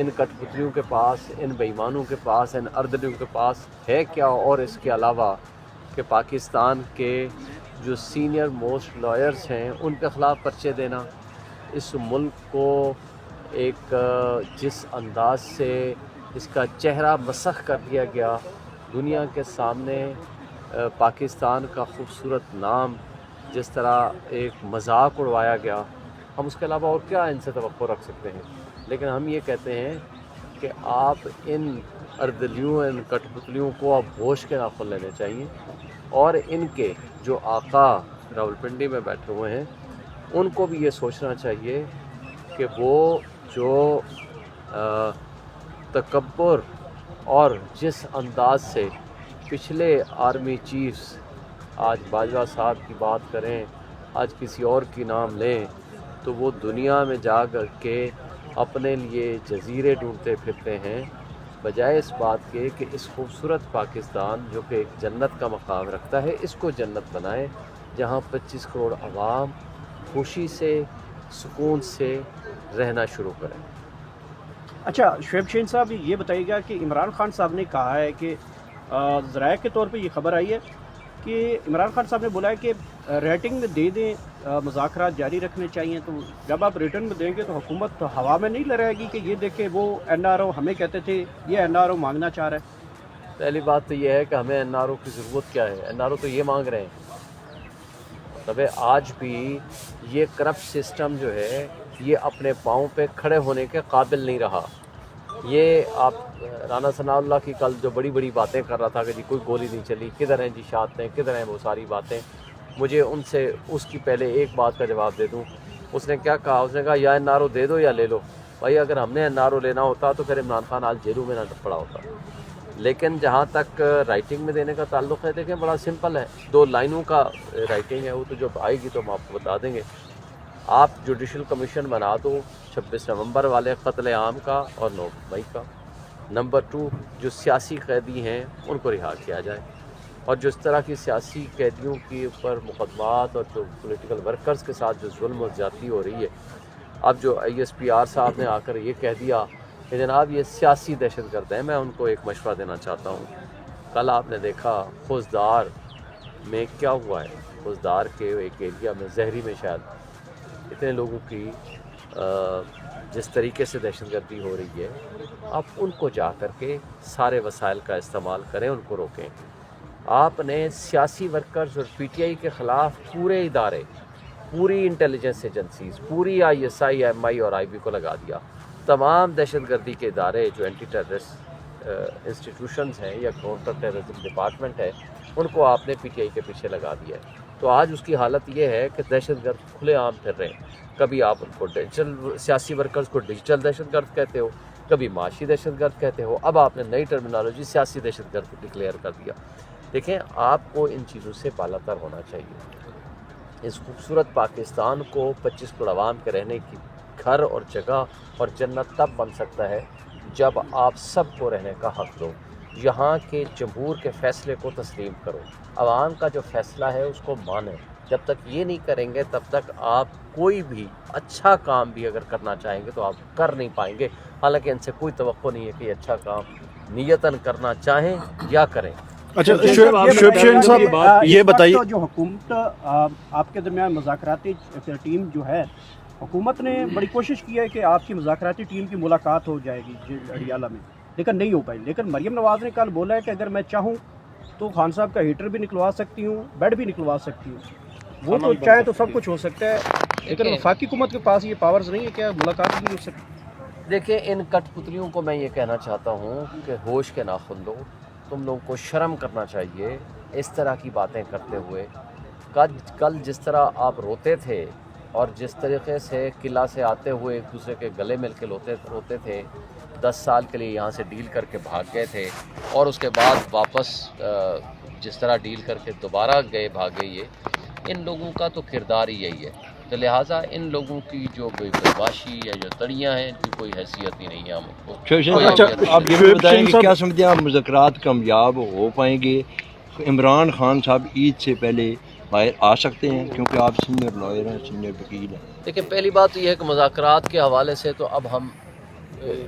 ان کٹ پتلیوں کے پاس، ان بے ایمانوں کے پاس، ان اردلیوں کے پاس ہے کیا، اور اس کے علاوہ کہ پاکستان کے جو سینئر موسٹ لائرز ہیں ان کے خلاف پرچے دینا، اس ملک کو ایک جس انداز سے اس کا چہرہ مسخ کر دیا گیا، دنیا کے سامنے پاکستان کا خوبصورت نام جس طرح ایک مذاق اڑوایا گیا، ہم اس کے علاوہ اور کیا ان سے توقع رکھ سکتے ہیں؟ لیکن ہم یہ کہتے ہیں کہ آپ ان اردلیوں، ان کٹ پتلیوں کو آپ ہوش کے ناخن لینے چاہیے، اور ان کے جو آقا راولپنڈی میں بیٹھے ہوئے ہیں ان کو بھی یہ سوچنا چاہیے کہ وہ جو تکبر اور جس انداز سے پچھلے آرمی چیفز، آج باجوہ صاحب کی بات کریں، آج کسی اور کی نام لیں، تو وہ دنیا میں جا کر کے اپنے لیے جزیرے ڈھونڈتے پھرتے ہیں، بجائے اس بات کے کہ اس خوبصورت پاکستان جو کہ ایک جنت کا مقام رکھتا ہے، اس کو جنت بنائیں جہاں 25 کروڑ عوام خوشی سے، سکون سے رہنا شروع کریں۔ اچھا شعیب شہین صاحب، یہ بتائیے گا کہ عمران خان صاحب نے کہا ہے کہ ذرائع کے طور پہ یہ خبر آئی ہے کہ عمران خان صاحب نے بولا ہے کہ ریٹنگ میں دے دیں، مذاکرات جاری رکھنے چاہیے، تو جب آپ ریٹرن میں دیں گے تو حکومت تو ہوا میں نہیں لہرائے گی کہ یہ دیکھیں وہ این آر او ہمیں کہتے تھے، یہ این آر او مانگنا چاہ رہا ہے؟ پہلی بات تو یہ ہے کہ ہمیں این آر او کی ضرورت کیا ہے؟ این آر او تو یہ مانگ رہے ہیں۔ مطلب آج بھی یہ کرپٹ سسٹم جو ہے یہ اپنے پاؤں پہ کھڑے ہونے کے قابل نہیں رہا۔ یہ آپ رانا ثناء اللہ کی کل جو بڑی بڑی باتیں کر رہا تھا کہ جی کوئی گولی نہیں چلی، کدھر ہیں جی شہادتیں، کدھر ہیں وہ ساری باتیں، مجھے ان سے اس کی پہلے ایک بات کا جواب دے دوں۔ اس نے کیا کہا؟ اس نے کہا یا این آر او دے دو یا لے لو۔ بھائی اگر ہم نے این آر او لینا ہوتا تو پھر عمران خان آج جیلوں میں نہ پڑا ہوتا۔ لیکن جہاں تک رائٹنگ میں دینے کا تعلق ہے، دیکھیں بڑا سمپل ہے، 2 لائنوں کا رائٹنگ ہے، وہ تو جب آئے گی تو ہم آپ کو بتا دیں گے۔ آپ جوڈیشل کمیشن بنا دو 26 نومبر والے قتل عام کا اور 9 مئی کا۔ نمبر 2، جو سیاسی قیدی ہیں ان کو رہا کیا جائے، اور جو اس طرح کی سیاسی قیدیوں کے اوپر مقدمات اور جو پولیٹیکل ورکرز کے ساتھ جو ظلم و زیادتی ہو رہی ہے، اب جو آئی ایس پی آر صاحب نے آ کر یہ کہہ دیا کہ جناب یہ سیاسی دہشت گرد ہیں، میں ان کو ایک مشورہ دینا چاہتا ہوں۔ کل آپ نے دیکھا خوزدار میں کیا ہوا ہے، خوزدار کے ایک ایریا میں زہری میں شاید اتنے لوگوں کی جس طریقے سے دہشت گردی ہو رہی ہے، آپ ان کو جا کر کے سارے وسائل کا استعمال کریں، ان کو روکیں۔ آپ نے سیاسی ورکرز اور پی ٹی آئی کے خلاف پورے ادارے، پوری انٹیلیجنس ایجنسیز، پوری آئی ایس آئی، ایم آئی اور آئی بی کو لگا دیا۔ تمام دہشت گردی کے ادارے جو اینٹی ٹیررسٹ انسٹیٹیوشنز ہیں یا کاؤنٹر ٹیررزم ڈپارٹمنٹ ہے، ان کو آپ نے پی ٹی آئی کے پیچھے لگا دیا ہے۔ تو آج اس کی حالت یہ ہے کہ دہشت گرد کھلے عام پھر رہے ہیں۔ کبھی آپ ان کو ڈیجیٹل سیاسی ورکرز کو ڈیجیٹل دہشت گرد کہتے ہو، کبھی معاشی دہشت گرد کہتے ہو، اب آپ نے نئی ٹرمینالوجی سیاسی دہشت گرد ڈکلیئر کر دیا۔ دیکھیں آپ کو ان چیزوں سے بالا تر ہونا چاہیے۔ اس خوبصورت پاکستان کو 25 کروڑ عوام کے رہنے کی گھر اور جگہ اور جنت تب بن سکتا ہے جب آپ سب کو رہنے کا حق دو، یہاں کے جمہور کے فیصلے کو تسلیم کرو، عوام کا جو فیصلہ ہے اس کو مانیں۔ جب تک یہ نہیں کریں گے تب تک آپ کوئی بھی اچھا کام بھی اگر کرنا چاہیں گے تو آپ کر نہیں پائیں گے، حالانکہ ان سے کوئی توقع نہیں ہے کہ یہ اچھا کام نیتاً کرنا چاہیں یا کریں۔ اچھا شعیب شہین صاحب یہ بتائیے، جو حکومت آپ کے درمیان مذاکراتی ٹیم جو ہے، حکومت نے بڑی کوشش کی ہے کہ آپ کی مذاکراتی ٹیم کی ملاقات ہو جائے گی اڈیالہ میں، لیکن نہیں ہو پائی۔ لیکن مریم نواز نے کل بولا ہے کہ اگر میں چاہوں تو خان صاحب کا ہیٹر بھی نکلوا سکتی ہوں، بیڈ بھی نکلوا سکتی ہوں، وہ تو چاہے تو سب کچھ ہو سکتا ہے، لیکن وفاقی حکومت کے پاس یہ پاورز نہیں ہے کہ ملاقات بھی ہو سکتی۔ دیکھیں ان کٹ پتلیوں کو میں یہ کہنا چاہتا ہوں کہ ہوش کے ناخن دو، تم لوگوں کو شرم کرنا چاہیے اس طرح کی باتیں کرتے ہوئے۔ کل جس طرح آپ روتے تھے اور جس طریقے سے قلعہ سے آتے ہوئے ایک دوسرے کے گلے مل کے روتے تھے، 10 سال کے لیے یہاں سے ڈیل کر کے بھاگ گئے تھے، اور اس کے بعد واپس جس طرح ڈیل کر کے دوبارہ بھاگے، ان لوگوں کا تو کردار ہی یہی ہے۔ تو لہٰذا ان لوگوں کی جو کوئی بدماشی یا جو تڑیاں ہیں ان کی کوئی حیثیت ہی نہیں ہے ہم کو۔ آپ یہ بھی بتائیں کہ کیا سمجھتے ہیں آپ مذاکرات کامیاب ہو پائیں گے؟ عمران خان صاحب عید سے پہلے باہر آ سکتے ہیں کیونکہ آپ سینئر لائر ہیں، سینئر وکیل ہیں؟ لیکن پہلی بات تو یہ ہے کہ مذاکرات کے حوالے سے تو اب ہم